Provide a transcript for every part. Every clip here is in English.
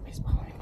He's behind.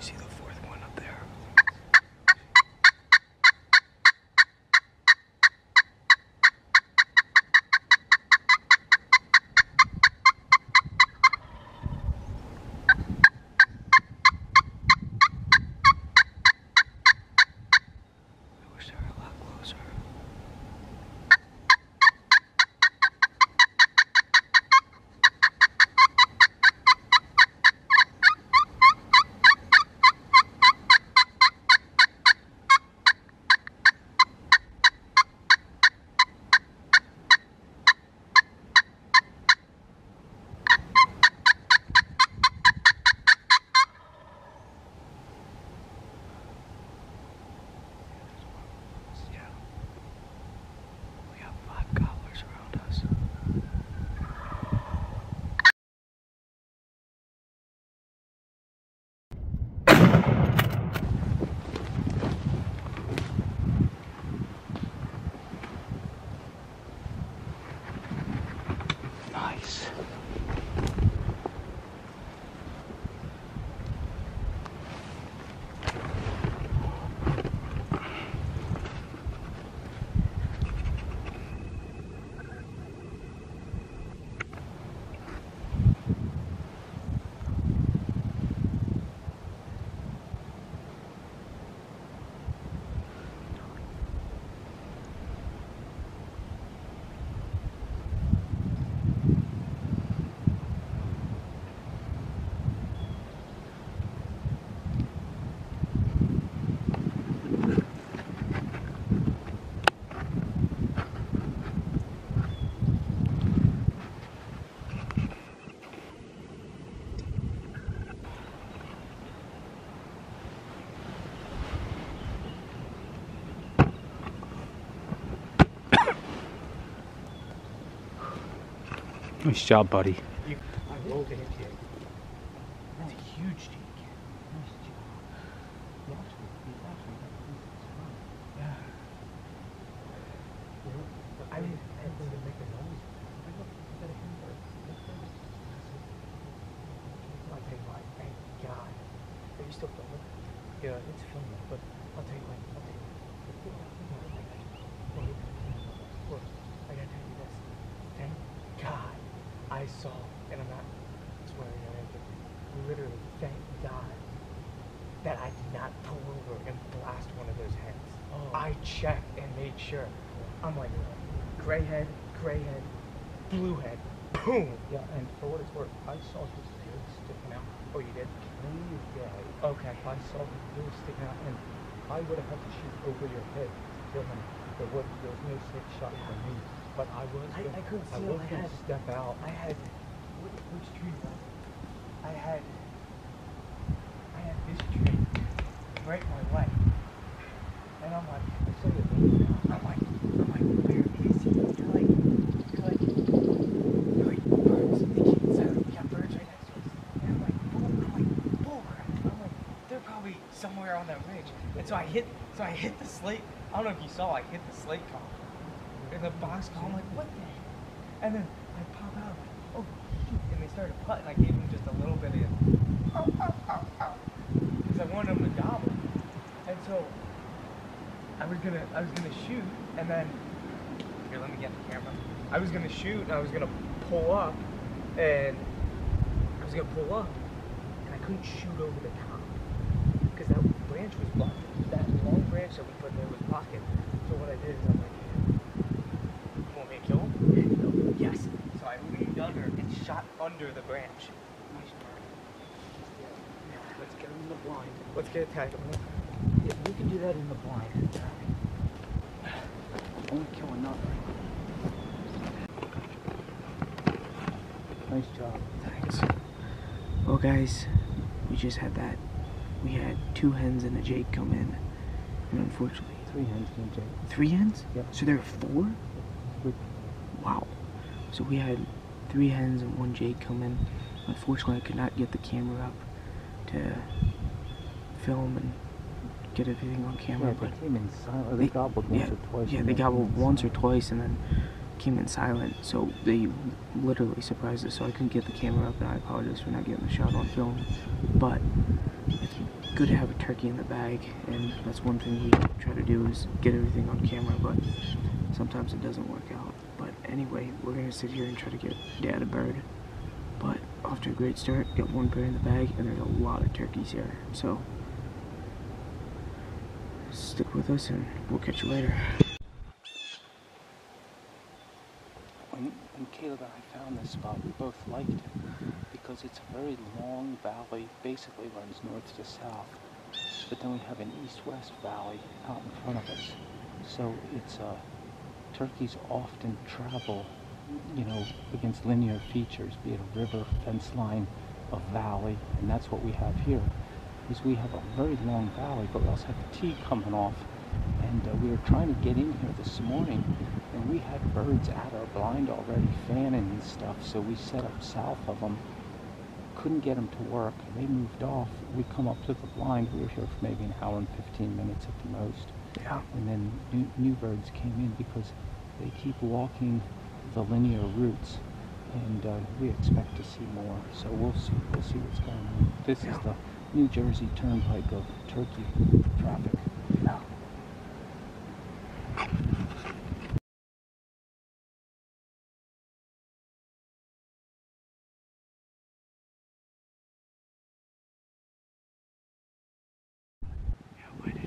See the fourth one up there. I wish they were a lot closer. Nice. Nice job, buddy. I rolled it into you. That's a huge take. Nice job. Yeah. I didn't make a noise. I'll tell you what, thank God. Are you still filming? Yeah, it's filming, but I'll tell you what, Look, I gotta tell you this. Thank God I saw, and I'm not swearing or anything, literally, thank God that I did not pull over and blast one of those heads. Oh. I checked and made sure. I'm like, gray head, blue head, boom! Yeah, and for what it's worth, I saw his head sticking out. you did? Yeah. Okay. I saw the blue sticking out, and I would have had to shoot over your head to kill him. There was no safe shot for me. But I was I couldn't see I him. was going to step out. I had, which tree was it? I had this tree right my way. And I'm like, I saw you leaning out. I'm like, where is he? They're like birds. They keep silent. We got birds right next to us. And I'm like, bull crap. I'm like, they're probably somewhere on that ridge. And so I hit the slate. I don't know if you saw, I hit the slate column. In the box column, I'm like, what the heck? And then I pop out, oh shoot, and they started putting. I gave them just a little bit of because I wanted them to gobble. And so I was gonna shoot, and then here, let me get the camera. I was gonna shoot, and I was gonna pull up, and I couldn't shoot over the top because that branch was blocking. That long branch that we put there was blocking. So what I did is I'm like, you want me to kill him? Yes. So I leaned under and shot under the branch. Nice try. Yeah. Let's get him in the blind. Let's get a tag. Yeah, we can do that in the blind. Only kill another. Nice job. Thanks. Well, guys, we just had that. We had 2 hens and a jake come in, and unfortunately, 3 hens and a jake. 3 hens? Yep. So there are 4? Wow. So we had 3 hens and 1 jake come in. Unfortunately, I could not get the camera up to film and get everything on camera. Yeah, but they came in silent. They gobbled once or twice. Yeah, they gobbled once or twice and then came in silent. So they literally surprised us. So I couldn't get the camera up, and I apologize for not getting the shot on film. But it's good to have a turkey in the bag, and that's one thing we try to do is get everything on camera. But sometimes it doesn't work out. But anyway, we're gonna sit here and try to get Dad a bird. But off to a great start. Got 1 bird in the bag, and there's a lot of turkeys here. So stick with us, and we'll catch you later. When Caleb and I found this spot, we both liked it because it's a very long valley, basically runs north to south. But then we have an east-west valley out in front of us. So it's turkeys often travel, you know, against linear features, be it a river, fence line, a valley, and that's what we have here. Is we have a very long valley, but we also have the T coming off. And we were trying to get in here this morning, and we had birds at our blind already fanning and stuff, so we set up south of them. Couldn't get them to work. They moved off. We come up to the blind. We were here for maybe an hour and 15 minutes at the most. Yeah. And then new birds came in because they keep walking the linear routes, and we expect to see more. So we'll see what's going on. This is the New Jersey Turnpike of turkey traffic. Yeah. What to do?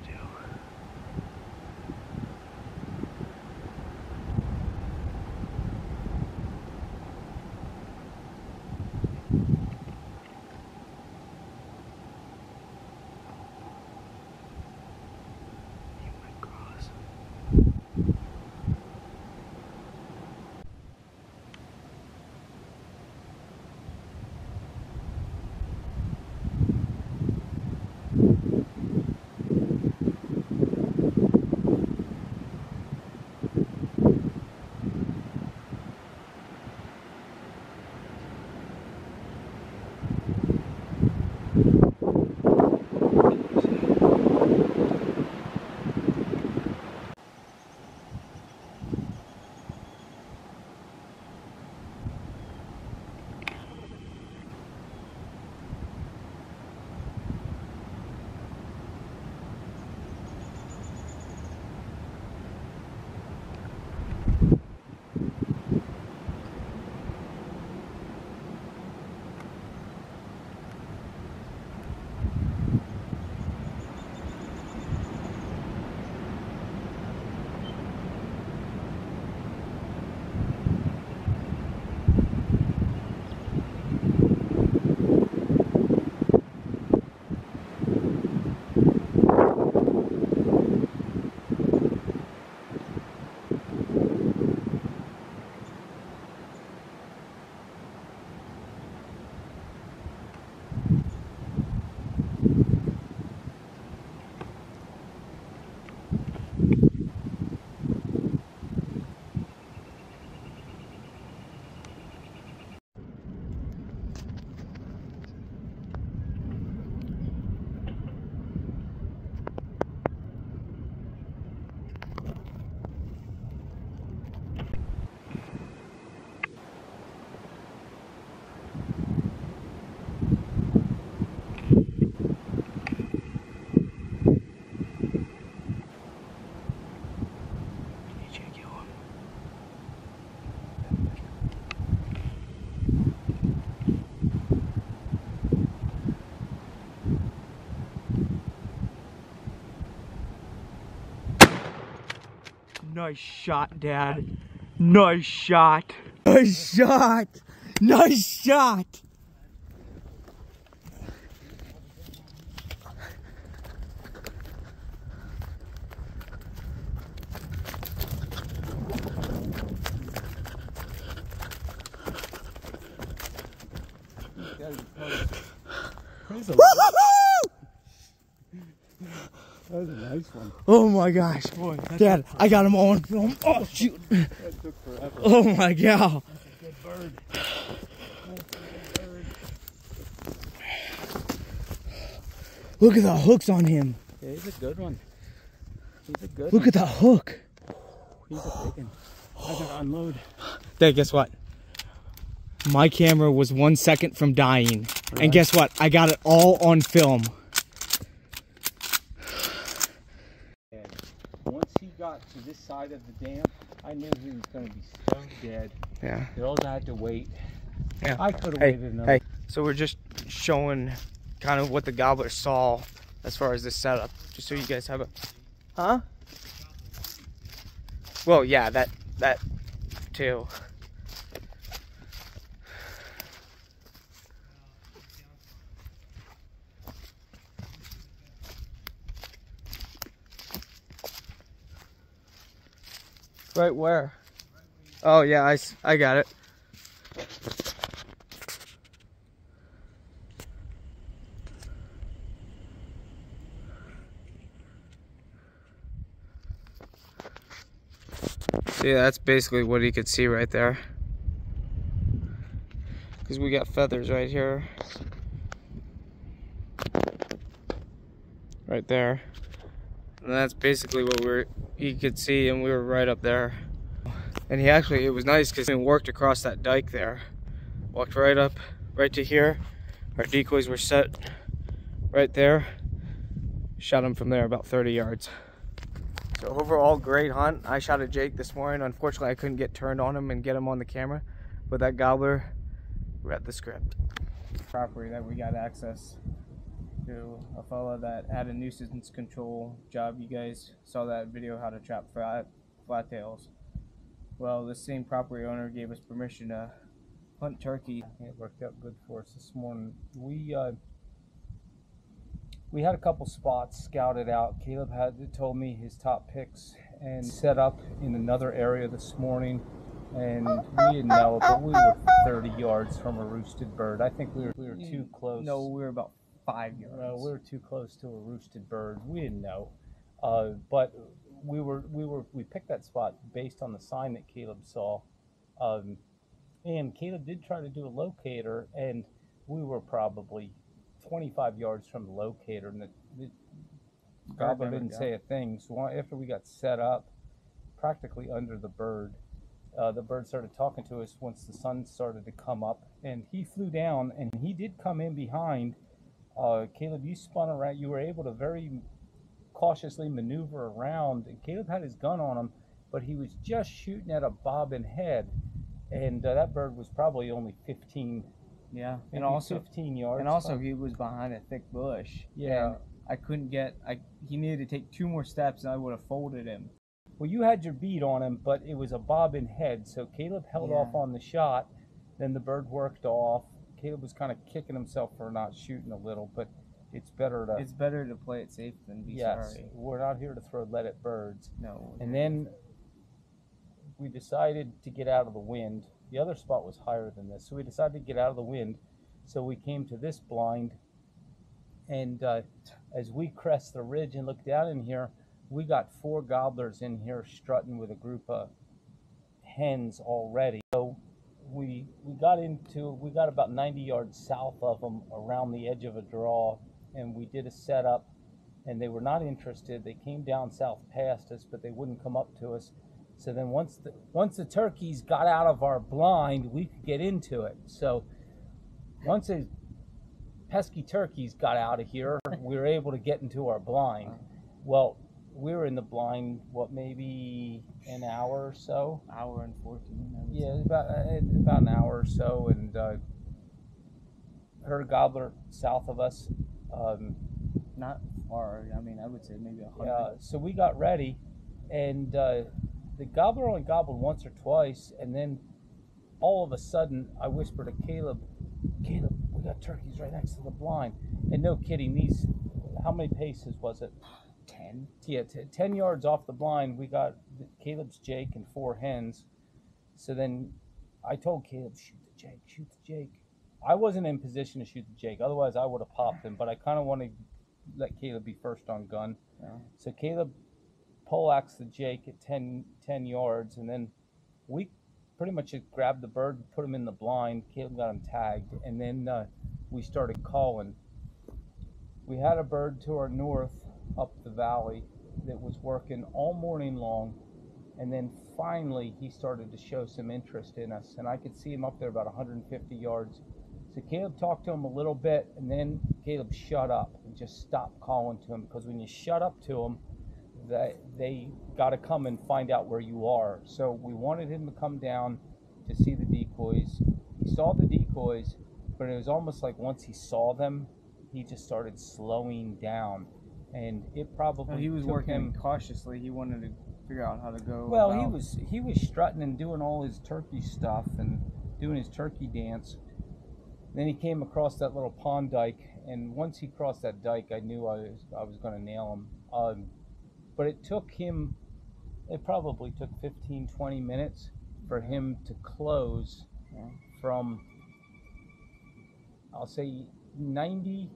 Nice shot, Dad. Nice shot. Nice shot. Nice shot. That was a nice one. Oh my gosh. Boy, Dad, I got him on film. Oh, shoot. that took forever. Oh my God. That's a good bird. Look at the hooks on him. Yeah, he's a good one. He's a good Look one. at the hook. He's a big one. I gotta unload. Dad, guess what? My camera was 1 second from dying. Really? And guess what? I got it all on film. And once he got to this side of the dam, I knew he was going to be stone dead. Yeah. They all had to wait. Yeah. I could have Hey, waited another. hey. So we're just showing kind of what the Gobblers saw as far as this setup. Just so you guys have a... Huh? Well, yeah, that too. Right where? Oh yeah, I got it. See, that's basically what he could see right there. Because we got feathers right here. Right there. And that's basically what he could see, and we were right up there. And he actually, it was nice because he worked across that dike there. Walked right up, right to here. Our decoys were set right there. Shot him from there about 30 yards. So overall, great hunt. I shot a Jake this morning. Unfortunately, I couldn't get turned on him and get him on the camera. But that gobbler read the script. Property that we got access to a fella that had a nuisance control job. You guys saw that video, how to trap flattails. Well, this same property owner gave us permission to hunt turkey. It worked out good for us this morning. We had a couple spots scouted out. Caleb had told me his top picks and set up in another area this morning, and we didn't know, but we were 30 yards from a roosted bird. I think we were too close. No, we were about 5 yards. No, we were too close to a roosted bird. We didn't know, but we picked that spot based on the sign that Caleb saw, and Caleb did try to do a locator, and we were probably 25 yards from the locator, and the gobbler didn't say a thing. So after we got set up practically under the bird started talking to us once the sun started to come up, and he flew down, and he did come in behind. Caleb, you spun around. You were able to very cautiously maneuver around, and Caleb had his gun on him, but he was just shooting at a bobbin head, and that bird was probably only 15. Yeah, and also 15 yards. And also, he was behind a thick bush. Yeah, and I couldn't get. He needed to take 2 more steps, and I would have folded him. Well, you had your bead on him, but it was a bobbin head, so Caleb held off on the shot. Then the bird worked off. Caleb was kind of kicking himself for not shooting a little, but it's better to play it safe than be yes, sorry. We're not here to throw let-it birds. No. And then we decided to get out of the wind. The other spot was higher than this, so we decided to get out of the wind. So we came to this blind, and as we crest the ridge and look down in here, we got 4 gobblers in here strutting with a group of hens already. So we got about 90 yards south of them around the edge of a draw, and we did a setup, and they were not interested. They came down south past us, but they wouldn't come up to us. So then once the turkeys got out of our blind, we could get into it. So once the pesky turkeys got out of here, we were able to get into our blind. Well, we were in the blind, maybe an hour or so? Hour and 14. Yeah, about an hour or so, and heard a gobbler south of us. Not far. I mean, I would say maybe 100. Yeah, so we got ready, and the gobbler only gobbled once or twice, and then all of a sudden I whispered to Caleb, "Caleb, we got turkeys right next to the blind." And no kidding, these, how many paces was it? 10. Yeah, 10 yards off the blind, we got Caleb's Jake and 4 hens. So then I told Caleb, shoot the Jake, shoot the Jake. I wasn't in position to shoot the Jake, otherwise I would have popped him, but I kind of wanted to let Caleb be first on gun. Yeah. So Caleb poleaxed the Jake at 10 yards, and then we pretty much just grabbed the bird, put him in the blind. Caleb got him tagged, and then we started calling. We had a bird to our north up the valley that was working all morning long, and then finally he started to show some interest in us, and I could see him up there about 150 yards. So Caleb talked to him a little bit, and then Caleb shut up and just stopped calling to him, because when you shut up to them, they got to come and find out where you are. So we wanted him to come down to see the decoys. He saw the decoys, but it was almost like once he saw them, he just started slowing down, and it probably Well, he was took working him cautiously. He wanted to figure out how to go. Well, about. he was strutting and doing all his turkey stuff and doing his turkey dance. Then he came across that little pond dike, and once he crossed that dike, I knew I was going to nail him. But it probably took 15, 20 minutes for him to close from, I'll say, 90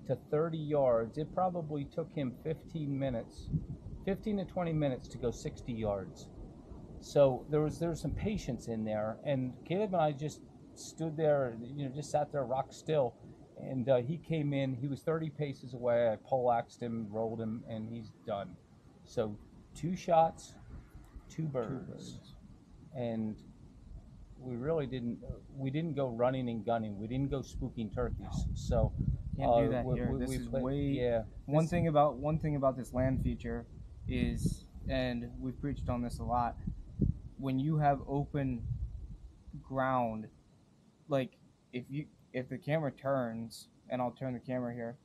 to 30 yards. It probably took him 15 to 20 minutes to go 60 yards. So there was some patience in there, and Caleb and I just stood there, just sat there rock still, and he came in. He was 30 paces away. I poleaxed him, rolled him, and he's done. So 2 shots, 2 birds. And we really didn't go running and gunning. We didn't go spooking turkeys. So Can't do that here. This is way. One thing about this land feature is, and we've preached on this a lot, when you have open ground, like if the camera turns, and I'll turn the camera here,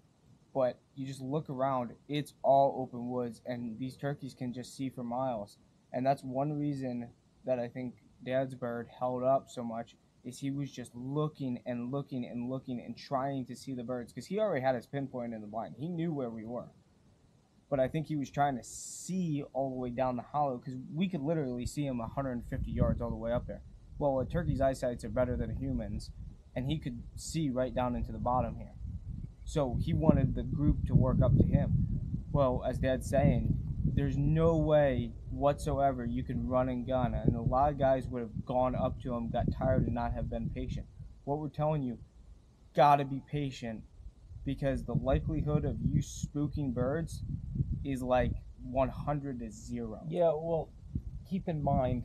but you just look around, it's all open woods, and these turkeys can just see for miles. And that's one reason that I think Dad's bird held up so much, is he was just looking and looking and looking and trying to see the birds, because he already had his pinpoint in the blind. He knew where we were. But I think he was trying to see all the way down the hollow, because we could literally see him 150 yards all the way up there. Well, a turkey's eyesights are better than a human's, and he could see right down into the bottom here. So he wanted the group to work up to him. Well, as Dad's saying, there's no way whatsoever you can run and gun. And a lot of guys would have gone up to him, got tired, and not have been patient. What we're telling you, gotta be patient, because the likelihood of you spooking birds is like 100 to 0. Yeah, well, keep in mind,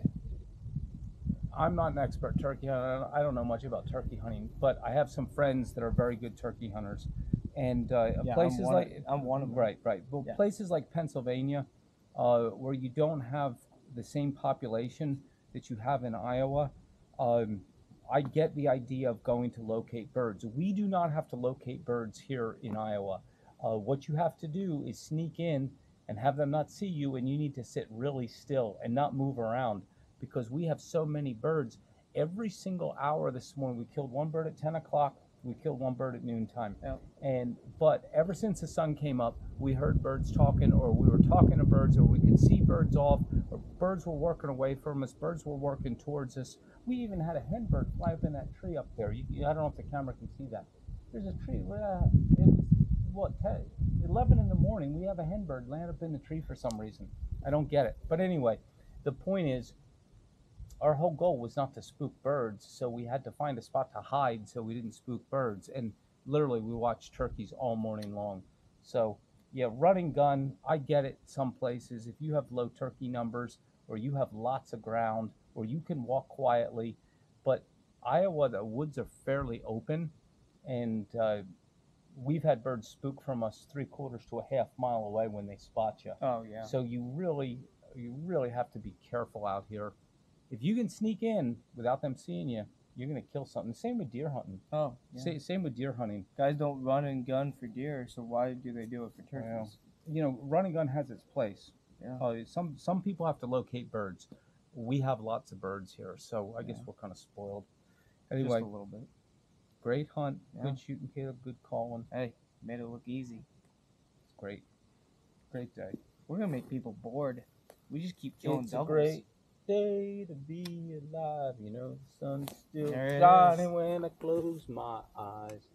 I'm not an expert turkey hunter. I don't know much about turkey hunting, but I have some friends that are very good turkey hunters. And places I'm one of them. Right. Well, Yeah. places like Pennsylvania, where you don't have the same population that you have in Iowa, I get the idea of going to locate birds. We do not have to locate birds here in Iowa. What you have to do is sneak in and have them not see you, and you need to sit really still and not move around, because we have so many birds. Every single hour this morning, we killed 1 bird at 10 o'clock. We killed 1 bird at noontime. Yep. But ever since the sun came up, we heard birds talking, or we were talking to birds, or we could see birds off, or birds were working away from us, birds were working towards us. We even had a hen bird fly up in that tree up there. I don't know if the camera can see that. There's a tree. It was, 11 in the morning, we have a hen bird land up in the tree for some reason. I don't get it. But anyway, the point is, our whole goal was not to spook birds, so we had to find a spot to hide so we didn't spook birds. And literally, we watched turkeys all morning long. So, yeah, running gun, I get it some places. If you have low turkey numbers, or you have lots of ground, or you can walk quietly. But Iowa, the woods are fairly open, and we've had birds spook from us 3/4 to a half mile away when they spot you. Oh, yeah. So you really have to be careful out here. If you can sneak in without them seeing you, you're going to kill something. Same with deer hunting. Oh, yeah. Same with deer hunting. Guys don't run and gun for deer, so why do they do it for turkeys? Well, run and gun has its place. Yeah. Some people have to locate birds. We have lots of birds here, so I guess we're kind of spoiled. Anyway, Just a little bit. great hunt, Yeah. good shooting, Caleb, good calling. Hey, made it look easy. It's great, great day. We're gonna make people bored. We just keep killing It's doubles. a great day to be alive. You know, the sun's still There it shining is. when I close my eyes.